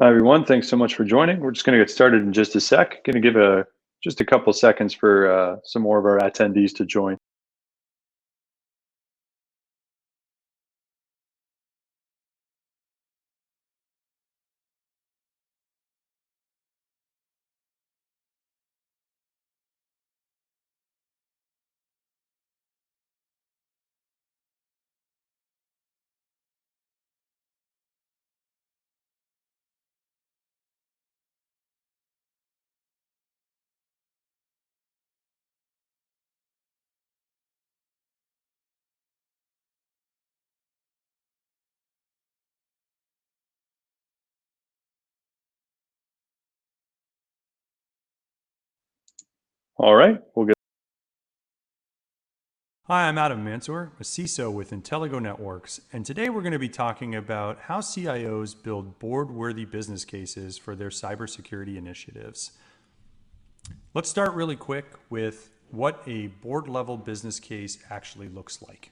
Hi, everyone. Thanks so much for joining. We're just going to get started in just a sec. Going to give just a couple seconds for some more of our attendees to join. All right, we'll get. Hi, I'm Adam Mansour, a CISO with Intelligo Networks, and today we're going to be talking about how CIOs build board-worthy business cases for their cybersecurity initiatives. Let's start really quick with what a board-level business case actually looks like.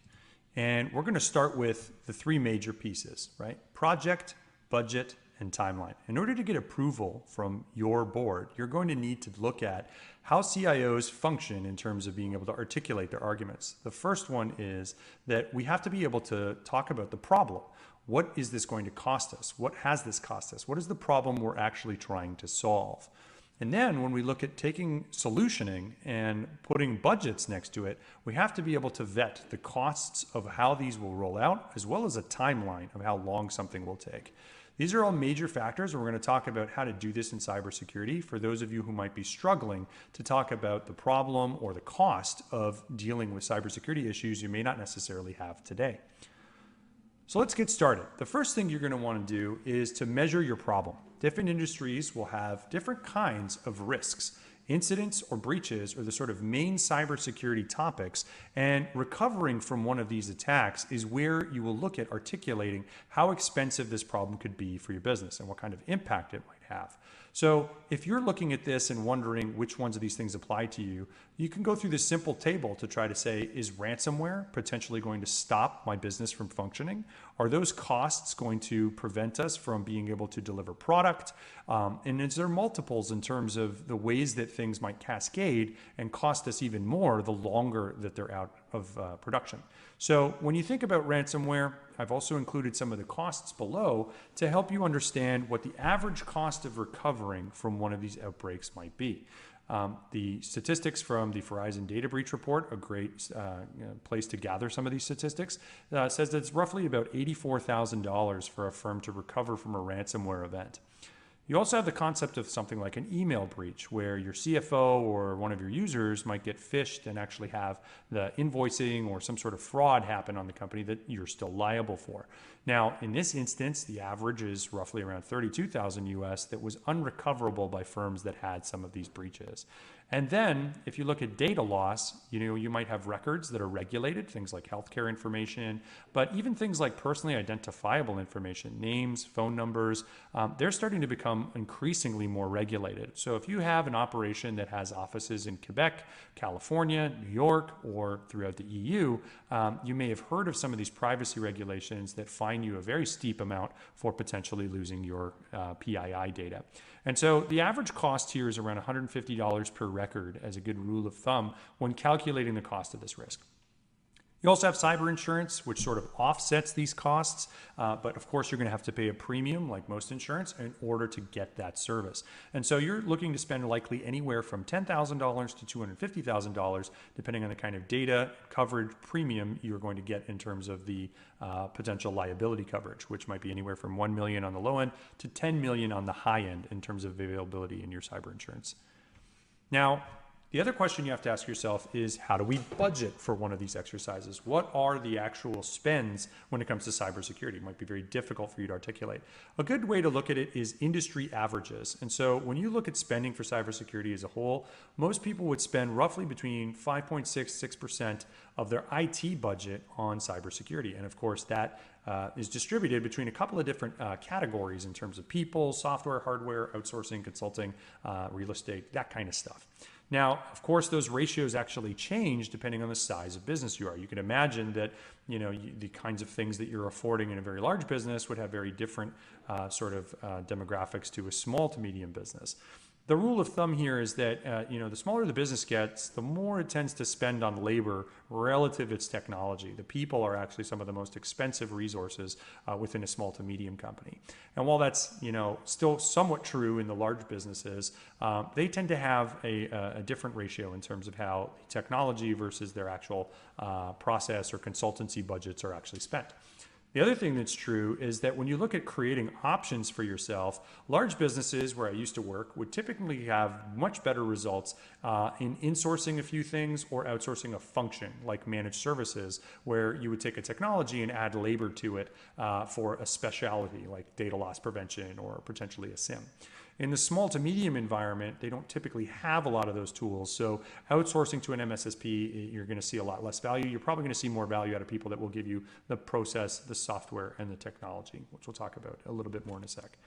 And we're going to start with the three major pieces, right? Project, budget, and timeline. In order to get approval from your board, you're going to need to look at how CIOs function in terms of being able to articulate their arguments. The first one is that we have to be able to talk about the problem. What is this going to cost us? What has this cost us? What is the problem we're actually trying to solve? And then when we look at taking solutioning and putting budgets next to it, we have to be able to vet the costs of how these will roll out, as well as a timeline of how long something will take. These are all major factors. We're going to talk about how to do this in cybersecurity for those of you who might be struggling to talk about the problem or the cost of dealing with cybersecurity issues you may not necessarily have today. So let's get started. The first thing you're going to want to do is to measure your problem. Different industries will have different kinds of risks. Incidents or breaches are the sort of main cybersecurity topics, and recovering from one of these attacks is where you will look at articulating how expensive this problem could be for your business and what kind of impact it might have. So if you're looking at this and wondering which ones of these things apply to you, you can go through this simple table to try to say, is ransomware potentially going to stop my business from functioning? Are those costs going to prevent us from being able to deliver product? And is there multiples in terms of the ways that things might cascade and cost us even more the longer that they're out of production? So when you think about ransomware, I've also included some of the costs below to help you understand what the average cost of recovering from one of these outbreaks might be. The statistics from the Verizon data breach report, a great place to gather some of these statistics, says that it's roughly about $84,000 for a firm to recover from a ransomware event. You also have the concept of something like an email breach, where your CFO or one of your users might get phished and actually have the invoicing or some sort of fraud happen on the company that you're still liable for. Now, in this instance, the average is roughly around 32,000 US that was unrecoverable by firms that had some of these breaches. And then if you look at data loss, you might have records that are regulated, things like healthcare information, but even things like personally identifiable information, names, phone numbers, they're starting to become increasingly more regulated. So if you have an operation that has offices in Quebec, California, New York, or throughout the EU, you may have heard of some of these privacy regulations that fine you a very steep amount for potentially losing your PII data. And so the average cost here is around $150 per record as a good rule of thumb when calculating the cost of this risk. You also have cyber insurance, which sort of offsets these costs, but of course you're going to have to pay a premium, like most insurance, in order to get that service. And so you're looking to spend likely anywhere from $10,000 to $250,000, depending on the kind of data coverage premium you're going to get in terms of the potential liability coverage, which might be anywhere from $1 million on the low end to $10 million on the high end in terms of availability in your cyber insurance. Now, the other question you have to ask yourself is, how do we budget for one of these exercises? What are the actual spends when it comes to cybersecurity? It might be very difficult for you to articulate. A good way to look at it is industry averages. And so when you look at spending for cybersecurity as a whole, most people would spend roughly between 5.6% to 6% of their IT budget on cybersecurity. And of course, that is distributed between a couple of different categories in terms of people, software, hardware, outsourcing, consulting, real estate, that kind of stuff. Now, of course, those ratios actually change depending on the size of business you are. You can imagine that the kinds of things that you're affording in a very large business would have very different demographics to a small to medium business. The rule of thumb here is that the smaller the business gets, the more it tends to spend on labor relative to its technology. The people are actually some of the most expensive resources within a small to medium company. And while that's still somewhat true in the large businesses, they tend to have a different ratio in terms of how technology versus their actual process or consultancy budgets are actually spent. The other thing that's true is that when you look at creating options for yourself, large businesses where I used to work would typically have much better results in insourcing a few things or outsourcing a function like managed services, where you would take a technology and add labor to it for a specialty like data loss prevention or potentially a SIM. In the small to medium environment, they don't typically have a lot of those tools. So outsourcing to an MSSP, you're going to see a lot less value. You're probably going to see more value out of people that will give you the process, the software, and the technology, which we'll talk about a little bit more in a sec.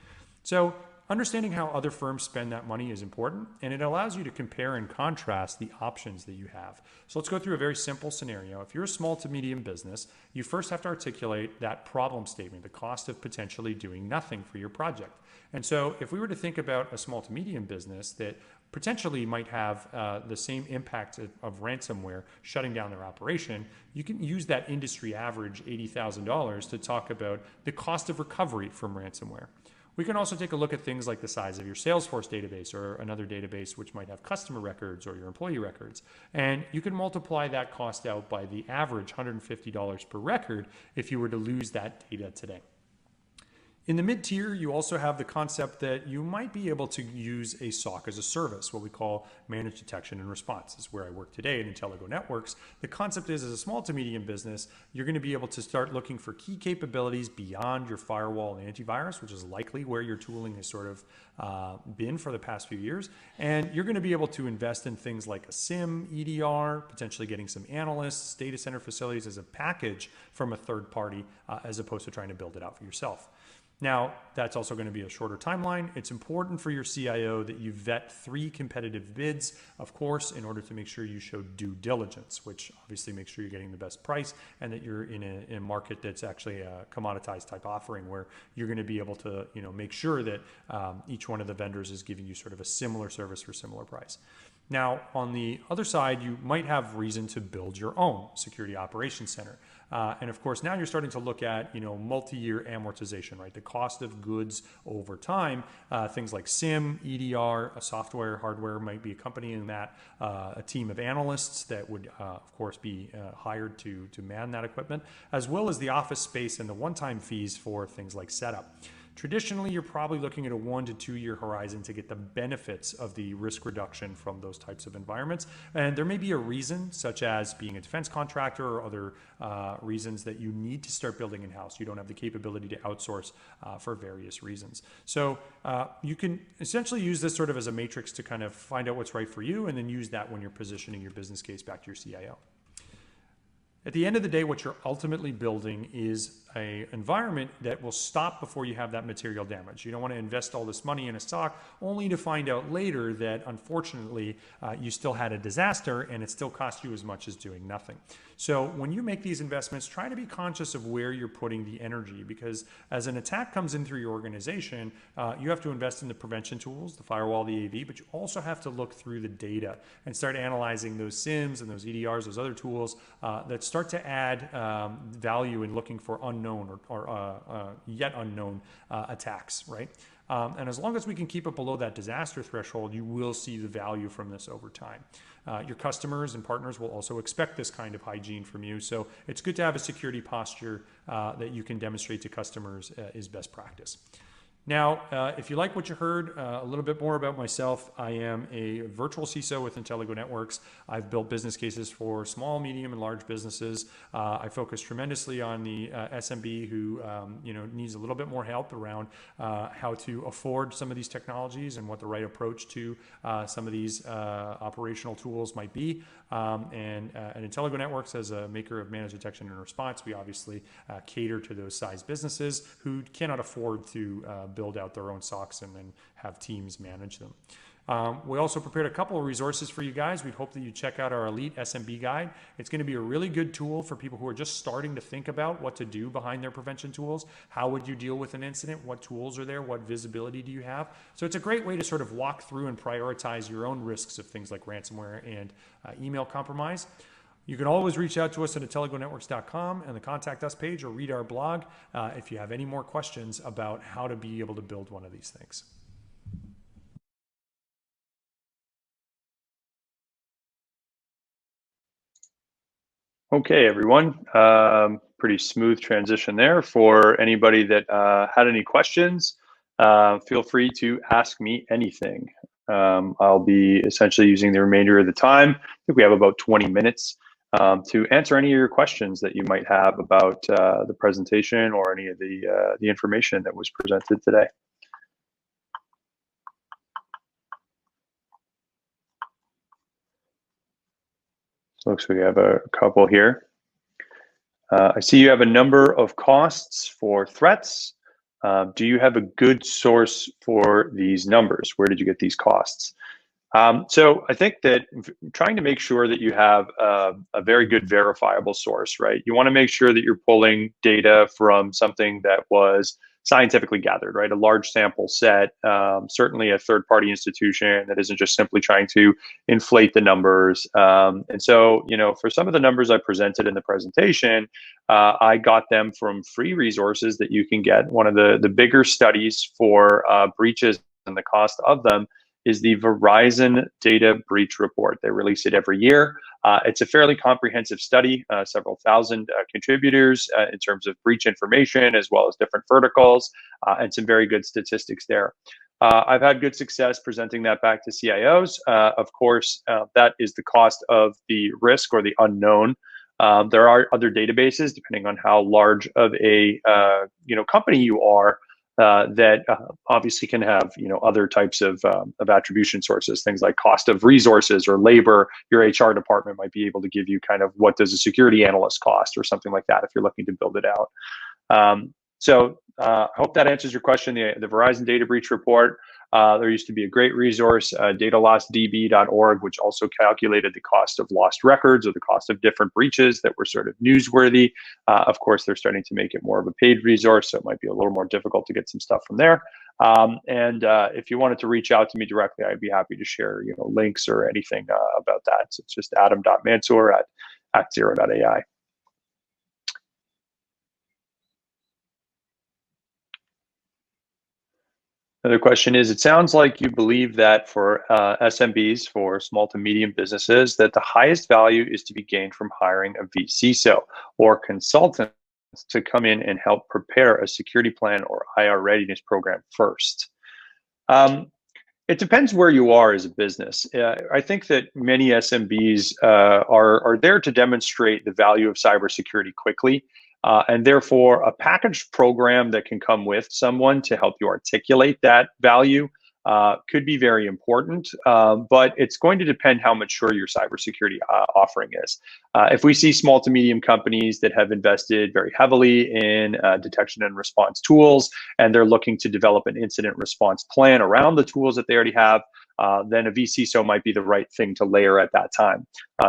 So understanding how other firms spend that money is important, and it allows you to compare and contrast the options that you have. So let's go through a very simple scenario. If you're a small to medium business, you first have to articulate that problem statement, the cost of potentially doing nothing for your project. And so if we were to think about a small to medium business that potentially might have the same impact of ransomware shutting down their operation, you can use that industry average $80,000 to talk about the cost of recovery from ransomware. We can also take a look at things like the size of your Salesforce database or another database which might have customer records or your employee records. And you can multiply that cost out by the average $150 per record if you were to lose that data today. In the mid-tier, you also have the concept that you might be able to use a SOC as a service, what we call managed detection and response. This is where I work today at Intelligo Networks. The concept is, as a small to medium business, you're going to be able to start looking for key capabilities beyond your firewall and antivirus, which is likely where your tooling has sort of been for the past few years. And you're going to be able to invest in things like a SIM, EDR, potentially getting some analysts, data center facilities as a package from a third party, as opposed to trying to build it out for yourself. Now, that's also going to be a shorter timeline. It's important for your CIO that you vet 3 competitive bids, of course, in order to make sure you show due diligence, which obviously makes sure you're getting the best price and that you're in a market that's actually a commoditized type offering where you're going to be able to make sure that each one of the vendors is giving you sort of a similar service for similar price. Now, on the other side, you might have reason to build your own security operations center. And of course, now you're starting to look at, multi-year amortization, right? The cost of goods over time, things like SIM, EDR, a software, hardware might be accompanying that, a team of analysts that would, of course, be hired to man that equipment, as well as the office space and the one-time fees for things like setup. Traditionally, you're probably looking at a 1 to 2 year horizon to get the benefits of the risk reduction from those types of environments. And there may be a reason, such as being a defense contractor or other reasons that you need to start building in-house. You don't have the capability to outsource for various reasons. So you can essentially use this sort of as a matrix to kind of find out what's right for you and then use that when you're positioning your business case back to your CIO. At the end of the day, what you're ultimately building is an environment that will stop before you have that material damage. You don't want to invest all this money in a SOC only to find out later that, unfortunately, you still had a disaster and it still cost you as much as doing nothing. So when you make these investments, try to be conscious of where you're putting the energy, because as an attack comes in through your organization, you have to invest in the prevention tools, the firewall, the AV, but you also have to look through the data and start analyzing those SIMs and those EDRs, those other tools that start to add value in looking for unknown or yet unknown attacks, right? And as long as we can keep it below that disaster threshold, you will see the value from this over time. Your customers and partners will also expect this kind of hygiene from you. So it's good to have a security posture that you can demonstrate to customers is best practice. Now, if you like what you heard, a little bit more about myself, I am a virtual CISO with Intelligo Networks. I've built business cases for small, medium, and large businesses. I focus tremendously on the SMB who needs a little bit more help around how to afford some of these technologies and what the right approach to some of these operational tools might be. And at Intelligo Networks, as a maker of managed detection and response, we obviously cater to those size businesses who cannot afford to build out their own SOCs and then have teams manage them. We also prepared a couple of resources for you guys. We hope that you check out our Elite SMB guide. It's going to be a really good tool for people who are just starting to think about what to do behind their prevention tools. How would you deal with an incident? What tools are there? What visibility do you have? So it's a great way to sort of walk through and prioritize your own risks of things like ransomware and email compromise. You can always reach out to us at intelligonetworks.com and the contact us page, or read our blog if you have any more questions about how to be able to build one of these things. Okay, everyone. Pretty smooth transition there. For anybody that had any questions, feel free to ask me anything. I'll be essentially using the remainder of the time. I think we have about 20 minutes to answer any of your questions that you might have about the presentation or any of the information that was presented today. Looks like we have a couple here. I see you have a number of costs for threats. Do you have a good source for these numbers? Where did you get these costs? So I think that trying to make sure that you have a very good verifiable source, right? You want to make sure that you're pulling data from something that was scientifically gathered, right? A large sample set, certainly a third-party institution that isn't just simply trying to inflate the numbers. And so, for some of the numbers I presented in the presentation, I got them from free resources that you can get. One of the bigger studies for breaches and the cost of them is the Verizon Data Breach Report. They release it every year. It's a fairly comprehensive study, several thousand contributors in terms of breach information, as well as different verticals, and some very good statistics there. I've had good success presenting that back to CIOs. Of course, that is the cost of the risk or the unknown. There are other databases, depending on how large of a company you are, that obviously can have other types of attribution sources, things like cost of resources or labor. Your HR department might be able to give you kind of what does a security analyst cost or something like that if you're looking to build it out. So I hope that answers your question. The Verizon Data Breach Report. There used to be a great resource, datalossdb.org, which also calculated the cost of lost records or the cost of different breaches that were sort of newsworthy. Of course, they're starting to make it more of a paid resource, so it might be a little more difficult to get some stuff from there. And if you wanted to reach out to me directly, I'd be happy to share links or anything about that. So it's just adam.mansour@actzero.ai. Another question is, it sounds like you believe that for SMBs, for small to medium businesses, that the highest value is to be gained from hiring a vCISO or consultant to come in and help prepare a security plan or IR readiness program first. It depends where you are as a business. I think that many SMBs are there to demonstrate the value of cybersecurity quickly. And therefore, a packaged program that can come with someone to help you articulate that value could be very important, but it's going to depend how mature your cybersecurity offering is. If we see small to medium companies that have invested very heavily in detection and response tools, and they're looking to develop an incident response plan around the tools that they already have, then a vCISO might be the right thing to layer at that time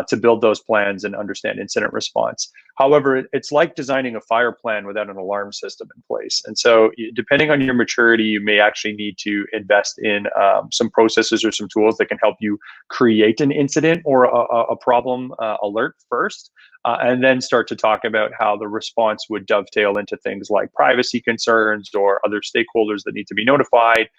to build those plans and understand incident response. However, it's like designing a fire plan without an alarm system in place. And so depending on your maturity, you may actually need to invest in some processes or some tools that can help you create an incident or a problem alert first, and then start to talk about how the response would dovetail into things like privacy concerns or other stakeholders that need to be notified,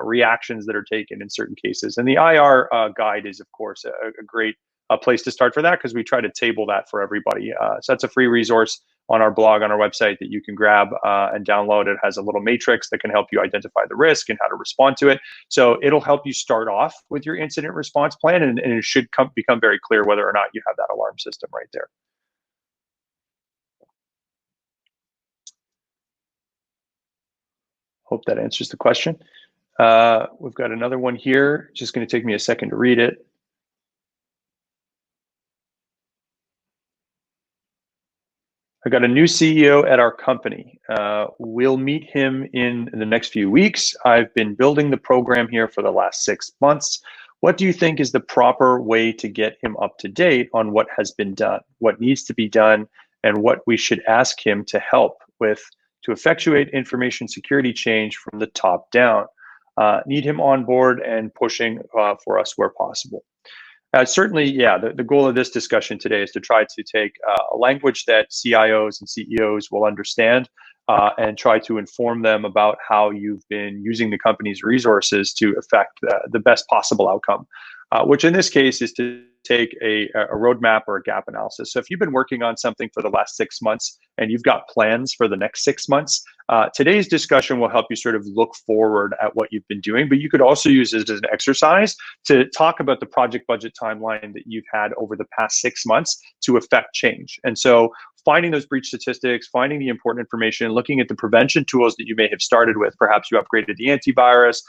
reactions that are taken in certain cases. And the IR guide is, of course, a great place to start for that, because we try to table that for everybody. So that's a free resource on our blog, on our website, that you can grab and download. It has a little matrix that can help you identify the risk and how to respond to it. So it'll help you start off with your incident response plan, and it should become very clear whether or not you have that alarm system right there. Hope that answers the question. We've got another one here. Just going to take me a second to read it. I got a new CEO at our company. We'll meet him in the next few weeks. I've been building the program here for the last 6 months. What do you think is the proper way to get him up to date on what has been done, what needs to be done, and what we should ask him to help with to effectuate information security change from the top down? Need him on board and pushing for us where possible. Certainly, yeah, the goal of this discussion today is to try to take a language that CIOs and CEOs will understand and try to inform them about how you've been using the company's resources to affect the best possible outcome, which in this case is to take a roadmap or a gap analysis. So if you've been working on something for the last 6 months and you've got plans for the next 6 months, today's discussion will help you sort of look forward at what you've been doing, but you could also use it as an exercise to talk about the project budget timeline that you've had over the past 6 months to affect change. And so finding those breach statistics, finding the important information, looking at the prevention tools that you may have started with. Perhaps you upgraded the antivirus,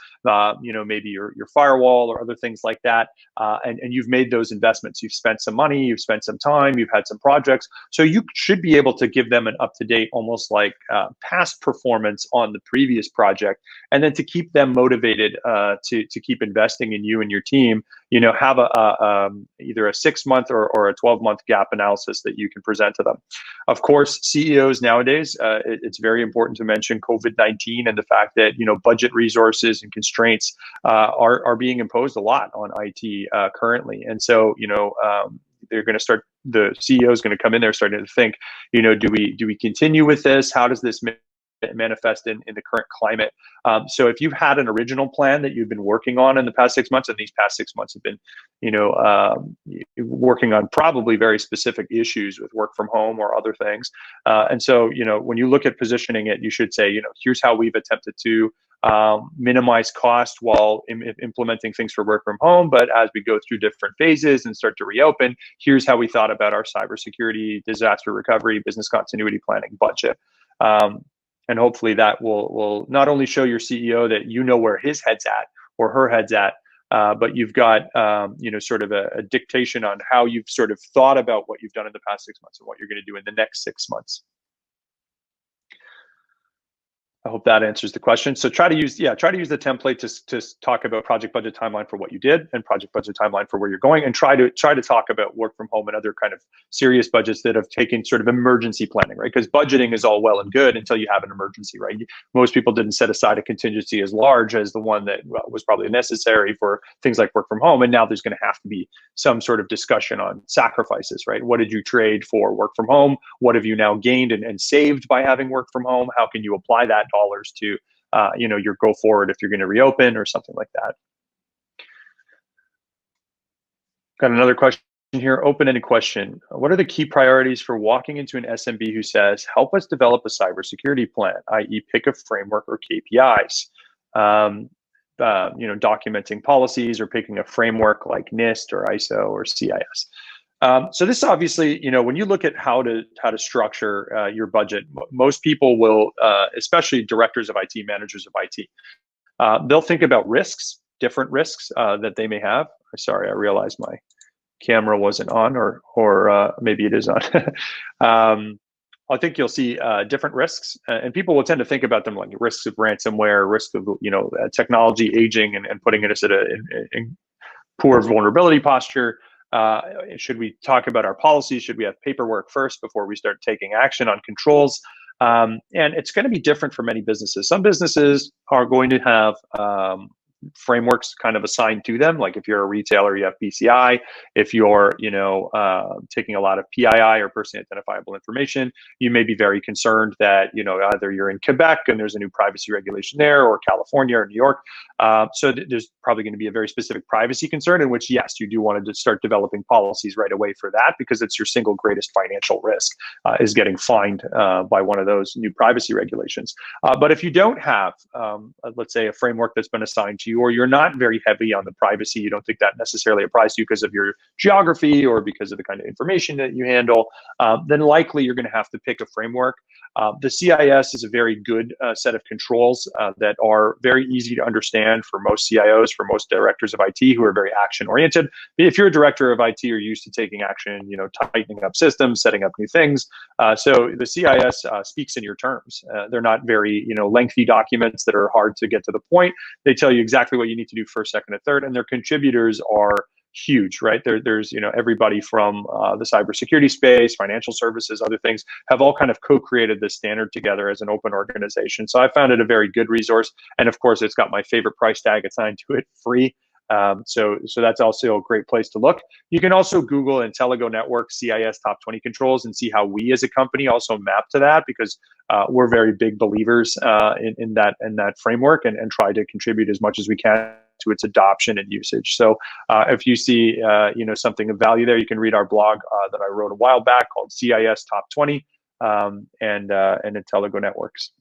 maybe your firewall or other things like that, and you've made those investments. You've spent some money, you've spent some time, you've had some projects. So you should be able to give them an up-to-date, almost like past performance on the previous project, and then to keep them motivated to keep investing in you and your team. Have either a 6-month or a 12-month gap analysis that you can present to them. Of course, CEOs nowadays, it's very important to mention COVID-19 and the fact that budget resources and constraints are being imposed a lot on IT currently, and so they're going to start. The CEO is going to come in there starting to think, do we continue with this? How does this manifest in the current climate? So if you've had an original plan that you've been working on in the past 6 months, and these past 6 months have been, working on probably very specific issues with work from home or other things. And so, when you look at positioning it, you should say, here's how we've attempted to minimize cost while implementing things for work from home. But as we go through different phases and start to reopen, here's how we thought about our cybersecurity, disaster recovery, business continuity planning budget. And hopefully that will not only show your CEO that where his head's at or her head's at, but you've got sort of a dictation on how you've sort of thought about what you've done in the past 6 months and what you're going to do in the next 6 months. I hope that answers the question. So try to use the template to talk about project budget timeline for what you did and project budget timeline for where you're going, and try to talk about work from home and other kind of serious budgets that have taken sort of emergency planning, right? Because budgeting is all well and good until you have an emergency, right? Most people didn't set aside a contingency as large as the one that was probably necessary for things like work from home, and now there's going to have to be some sort of discussion on sacrifices, right? What did you trade for work from home? What have you now gained and saved by having work from home? How can you apply that dollars to your go forward if you're going to reopen or something like that? Got another question here, open-ended question. What are the key priorities for walking into an SMB who says, help us develop a cybersecurity plan, i.e. pick a framework or KPIs? Documenting policies or picking a framework like NIST or ISO or CIS. So this obviously, when you look at how to structure your budget, most people will, especially directors of IT, managers of IT, they'll think about risks, different risks that they may have. Sorry, I realized my camera wasn't on, or maybe it is on. I think you'll see different risks, and people will tend to think about them like risks of ransomware, risk of technology aging and putting us at in poor vulnerability posture. Should we talk about our policies? Should we have paperwork first before we start taking action on controls? And it's going to be different for many businesses. Some businesses are going to have frameworks kind of assigned to them. Like if you're a retailer, you have PCI. If you're, taking a lot of PII or personally identifiable information, you may be very concerned that, either you're in Quebec and there's a new privacy regulation there, or California or New York. So there's probably going to be a very specific privacy concern in which, yes, you do want to start developing policies right away for that, because it's your single greatest financial risk is getting fined by one of those new privacy regulations. But if you don't have, let's say, a framework that's been assigned to to you, or you're not very heavy on the privacy, you don't think that necessarily applies to you because of your geography or because of the kind of information that you handle, then likely you're going to have to pick a framework. The CIS is a very good set of controls that are very easy to understand for most CIOs, for most directors of IT who are very action oriented. If you're a director of IT, you're used to taking action, tightening up systems, setting up new things. So the CIS speaks in your terms. They're not very, lengthy documents that are hard to get to the point. They tell you exactly what you need to do first, second, and third, and their contributors are huge, right? There's everybody from the cybersecurity space, financial services, other things have all kind of co-created this standard together as an open organization. So I found it a very good resource, and of course, it's got my favorite price tag assigned to it, free. So that's also a great place to look. You can also Google Intelligo Network CIS Top 20 Controls and see how we as a company also map to that, because we're very big believers in that framework, and try to contribute as much as we can to its adoption and usage. So if you see something of value there, you can read our blog that I wrote a while back called CIS Top 20 and Intelligo Networks.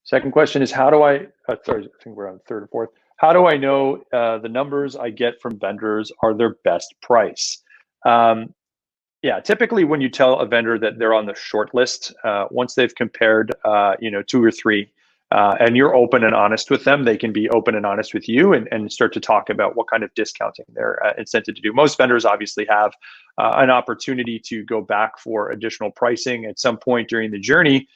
Second question is, how do I think we're on third or fourth. How do I know the numbers I get from vendors are their best price? Yeah, typically when you tell a vendor that they're on the short list, once they've compared, 2 or 3, and you're open and honest with them, they can be open and honest with you and start to talk about what kind of discounting they're incented to do. Most vendors obviously have an opportunity to go back for additional pricing at some point during the journey,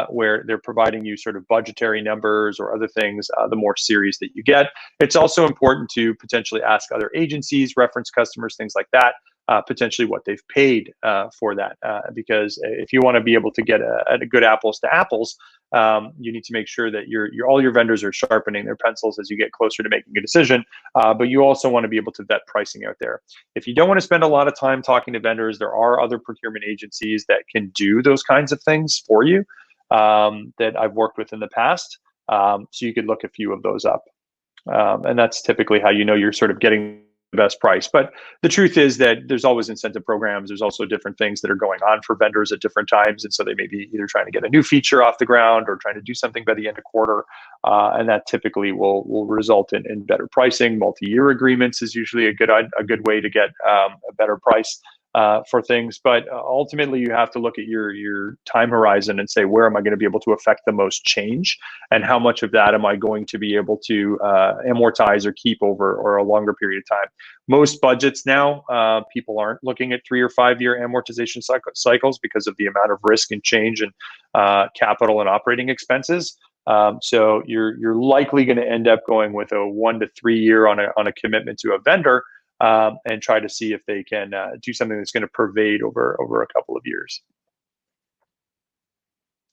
where they're providing you sort of budgetary numbers or other things, the more serious that you get. It's also important to potentially ask other agencies, reference customers, things like that, potentially what they've paid for that. Because if you want to be able to get a good apples to apples, you need to make sure that all your vendors are sharpening their pencils as you get closer to making a decision. But you also want to be able to vet pricing out there. If you don't want to spend a lot of time talking to vendors, there are other procurement agencies that can do those kinds of things for you, that I've worked with in the past. So you could look a few of those up. And that's typically how you know you're sort of getting the best price. But the truth is that there's always incentive programs. There's also different things that are going on for vendors at different times. And so they may be either trying to get a new feature off the ground or trying to do something by the end of quarter. And that typically will result in better pricing. Multi-year agreements is usually a good way to get a better price for things. But ultimately, you have to look at your time horizon and say, where am I going to be able to affect the most change? And how much of that am I going to be able to amortize or keep over or a longer period of time? Most budgets now, people aren't looking at 3 or 5 year amortization cycles because of the amount of risk and change and capital and operating expenses. So you're likely going to end up going with a 1 to 3 year on a commitment to a vendor, and try to see if they can do something that's going to pervade over a couple of years.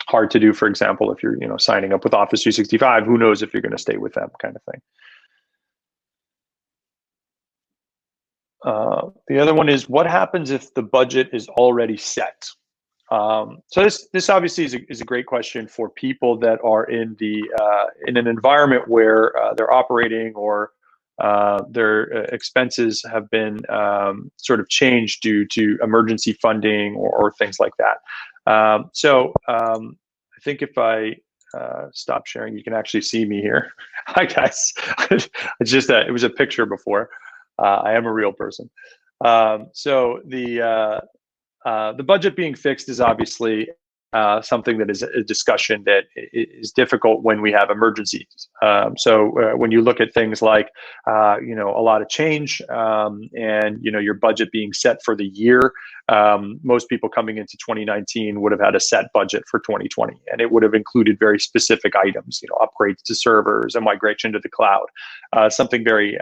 Hard to do, for example, if you're signing up with Office 365, who knows if you're going to stay with them, kind of thing. The other one is, what happens if the budget is already set? So this obviously is a great question for people that are in an environment where they're operating or their expenses have been sort of changed due to emergency funding or things like that. So I think if I stop sharing, you can actually see me here. Hi guys. It's just that it was a picture before. I am a real person. So the budget being fixed is obviously something that is a discussion that is difficult when we have emergencies. So when you look at things like, a lot of change and, your budget being set for the year, most people coming into 2019 would have had a set budget for 2020, and it would have included very specific items, upgrades to servers, a migration to the cloud, something very,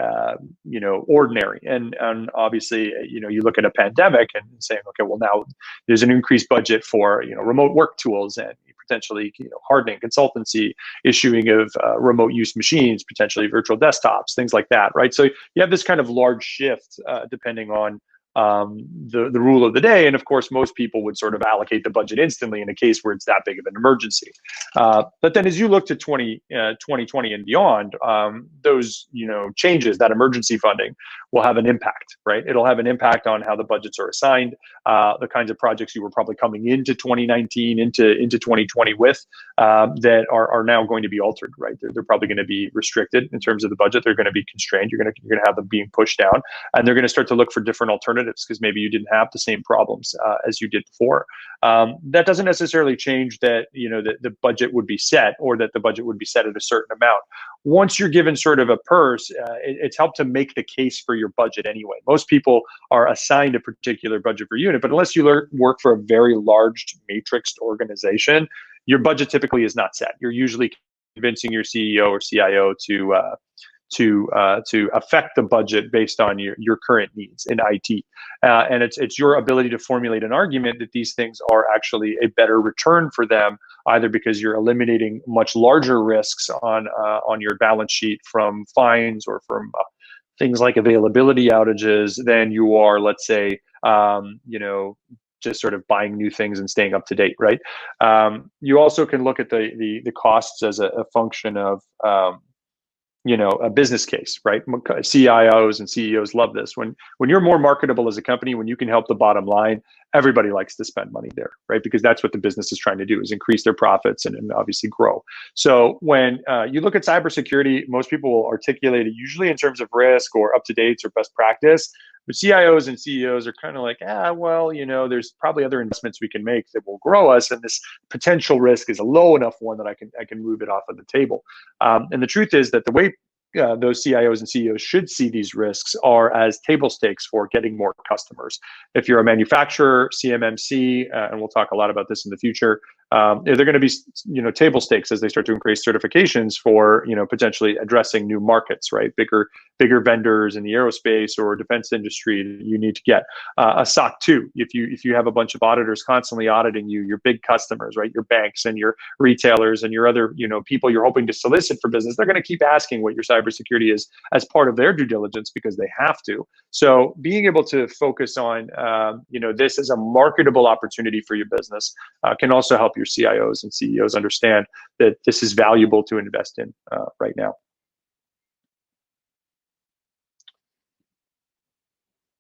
ordinary. And obviously, you look at a pandemic and saying, okay, well, now there's an increased budget for, remote work tools and potentially, hardening, consultancy, issuing of remote use machines, potentially virtual desktops, things like that, right? So you have this kind of large shift depending on the rule of the day. And of course, most people would sort of allocate the budget instantly in a case where it's that big of an emergency. But then as you look to 2020 and beyond, those changes, that emergency funding will have an impact, right? It'll have an impact on how the budgets are assigned, the kinds of projects you were probably coming into 2019, into 2020 with, that are now going to be altered, right? They're probably going to be restricted in terms of the budget. They're going to be constrained. You're going to have them being pushed down, and they're going to start to look for different alternatives because maybe you didn't have the same problems as you did before. That doesn't necessarily change that the budget would be set, or that the budget would be set at a certain amount. Once you're given sort of a purse, it's helped to make the case for your budget anyway. Most people are assigned a particular budget per unit, but unless you work for a very large matrixed organization, your budget typically is not set. You're usually convincing your CEO or CIO to affect the budget based on your current needs in IT, and it's your ability to formulate an argument that these things are actually a better return for them, either because you're eliminating much larger risks on your balance sheet from fines or from things like availability outages than you are, let's say, just sort of buying new things and staying up to date, right? You also can look at the costs as a function of a business case, right? CIOs and CEOs love this. When you're more marketable as a company, when you can help the bottom line, everybody likes to spend money there, right? Because that's what the business is trying to do, is increase their profits and obviously grow. So when you look at cybersecurity, most people will articulate it usually in terms of risk or up to dates or best practice. But CIOs and CEOs are kind of like, there's probably other investments we can make that will grow us, and this potential risk is a low enough one that I can move it off of the table. And the truth is that the way those CIOs and CEOs should see these risks are as table stakes for getting more customers. If you're a manufacturer, CMMC, and we'll talk a lot about this in the future, they're going to be table stakes as they start to increase certifications for potentially addressing new markets, right? Bigger vendors in the aerospace or defense industry. You need to get a SOC 2. If you have a bunch of auditors constantly auditing you, your big customers, right? Your banks and your retailers and your other people you're hoping to solicit for business, they're going to keep asking what your cybersecurity is as part of their due diligence because they have to. So being able to focus on this as a marketable opportunity for your business can also help your CIOs and CEOs understand that this is valuable to invest in right now.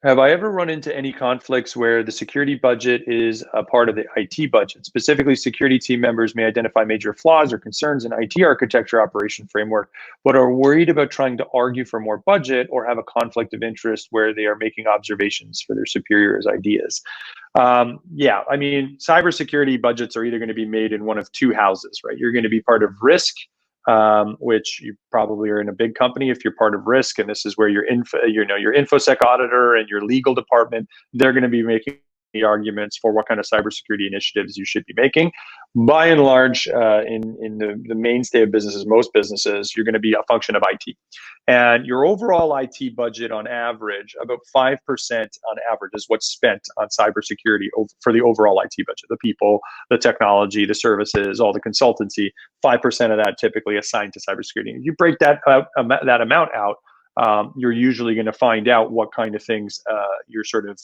Have I ever run into any conflicts where the security budget is a part of the IT budget? Specifically, security team members may identify major flaws or concerns in IT architecture operation framework, but are worried about trying to argue for more budget or have a conflict of interest where they are making observations for their superiors' ideas. Yeah, I mean, cybersecurity budgets are either going to be made in one of two houses, right? You're going to be part of risk, which you probably are in a big company if you're part of risk, and this is where your infosec auditor and your legal department, they're going to be making the arguments for what kind of cybersecurity initiatives you should be making. By and large, in the mainstay of businesses, most businesses, you're going to be a function of IT. And your overall IT budget on average, about 5% on average is what's spent on cybersecurity for the overall IT budget. The people, the technology, the services, all the consultancy, 5% of that typically assigned to cybersecurity. If you break that amount out, you're usually going to find out what kind of things you're sort of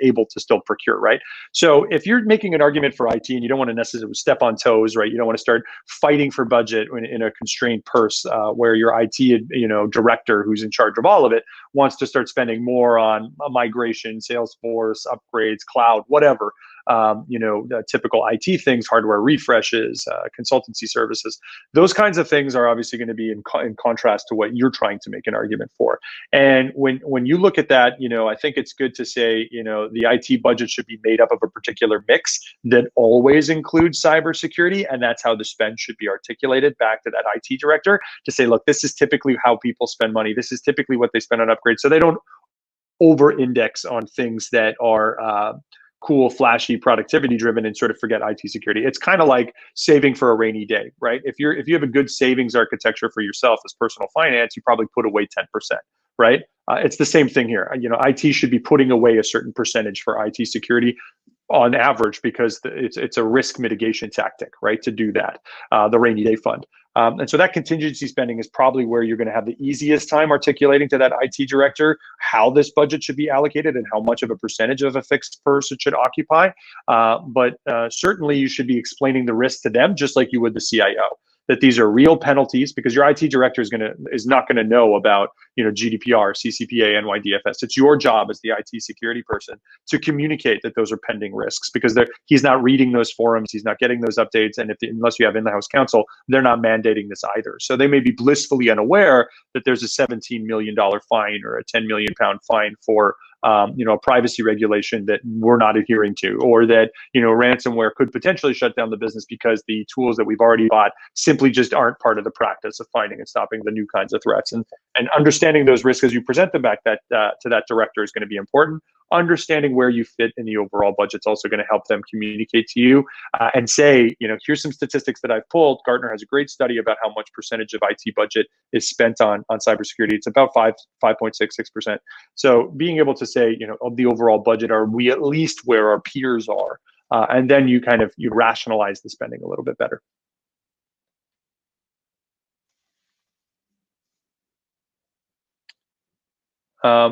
able to still procure, right? So if you're making an argument for IT and you don't want to necessarily step on toes, right? You don't want to start fighting for budget in a constrained purse where your IT director who's in charge of all of it wants to start spending more on migration, Salesforce, upgrades, cloud, whatever. The typical IT things, hardware refreshes, consultancy services, those kinds of things are obviously going to be in contrast to what you're trying to make an argument for. And when you look at that, I think it's good to say, the IT budget should be made up of a particular mix that always includes cybersecurity, and that's how the spend should be articulated back to that IT director to say, look, this is typically how people spend money. This is typically what they spend on upgrades, so they don't over-index on things that are cool, flashy, productivity driven and sort of forget IT security. It's kind of like saving for a rainy day, right? If you have a good savings architecture for yourself as personal finance, you probably put away 10%, right? It's the same thing here. IT should be putting away a certain percentage for IT security on average because it's a risk mitigation tactic, right? To do that, the rainy day fund. And so that contingency spending is probably where you're going to have the easiest time articulating to that IT director how this budget should be allocated and how much of a percentage of a fixed person should occupy. But certainly you should be explaining the risk to them just like you would the CIO. That these are real penalties, because your IT director is not going to know about GDPR, CCPA, NYDFS. It's your job as the IT security person to communicate that those are pending risks, because he's not reading those forums, he's not getting those updates, and unless you have in-house counsel, they're not mandating this either. So they may be blissfully unaware that there's a $17 million fine or a £10 million fine for a privacy regulation that we're not adhering to, or that ransomware could potentially shut down the business because the tools that we've already bought simply just aren't part of the practice of finding and stopping the new kinds of threats. And understanding those risks as you present them back to that director is going to be important. Understanding where you fit in the overall budget is also going to help them communicate to you and say, here's some statistics that I've pulled. Gartner has a great study about how much percentage of IT budget is spent on cybersecurity. It's about 5.66%. So being able to say, of the overall budget, are we at least where our peers are? And then you rationalize the spending a little bit better.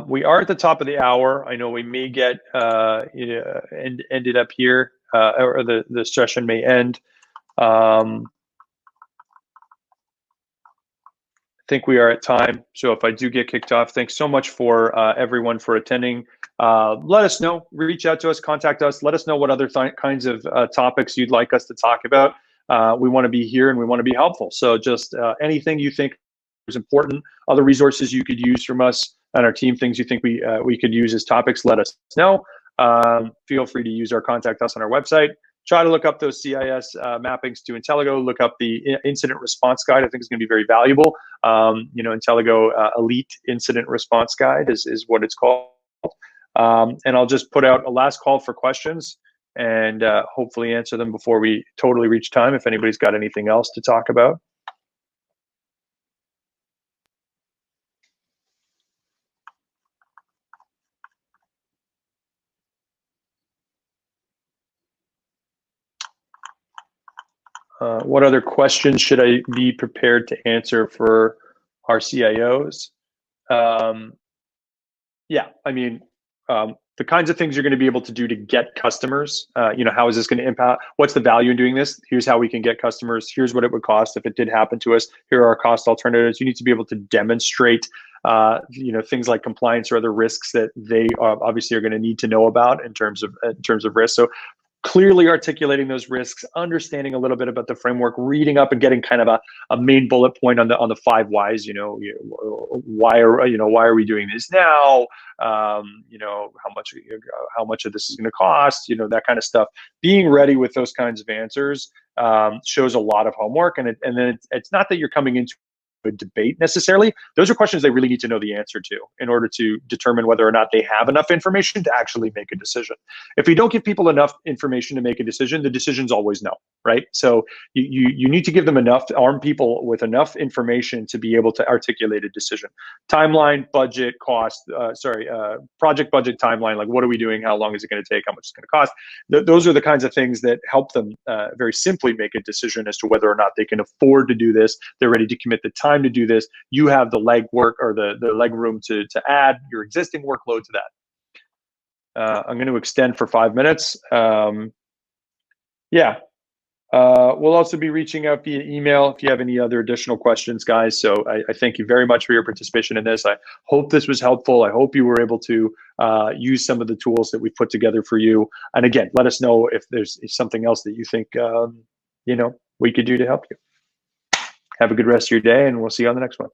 We are at the top of the hour. I know we may get ended up here, or the session may end. I think we are at time. So if I do get kicked off, thanks so much for everyone for attending. Let us know, reach out to us, contact us. Let us know what other kinds of topics you'd like us to talk about. We want to be here and we want to be helpful. So just anything you think is important, other resources you could use from us and our team, things you think we could use as topics, let us know. Feel free to use our contact us on our website. Try to look up those CIS mappings to Intelligo. Look up the incident response guide. I think it's going to be very valuable. Intelligo Elite Incident Response Guide is what it's called. And I'll just put out a last call for questions and hopefully answer them before we totally reach time, if anybody's got anything else to talk about. What other questions should I be prepared to answer for our CIOs? Yeah, I mean, the kinds of things you're going to be able to do to get customers. How is this going to impact? What's the value in doing this? Here's how we can get customers. Here's what it would cost if it did happen to us. Here are our cost alternatives. You need to be able to demonstrate, things like compliance or other risks that they obviously are going to need to know about in terms of risk. So clearly articulating those risks, understanding a little bit about the framework, reading up and getting kind of a main bullet point on the 5 whys. Why are we doing this now? How much of this is going to cost? That kind of stuff. Being ready with those kinds of answers shows a lot of homework, and then it's not that you're coming into a debate necessarily. Those are questions they really need to know the answer to in order to determine whether or not they have enough information to actually make a decision. If you don't give people enough information to make a decision, the decision's always no, right? So you need to give them enough, to arm people with enough information to be able to articulate a decision. Timeline, budget, cost, project budget, timeline, like what are we doing? How long is it going to take? How much is it going to cost? Those are the kinds of things that help them very simply make a decision as to whether or not they can afford to do this. They're ready to commit the time to do this. You have the leg work or the leg room to add your existing workload to that. I'm going to extend for 5 minutes. We'll also be reaching out via email if you have any other additional questions, guys. So I thank you very much for your participation in this. I hope this was helpful. I hope you were able to use some of the tools that we've put together for you. And again, let us know if there's something else that you think we could do to help you. Have a good rest of your day, and we'll see you on the next one.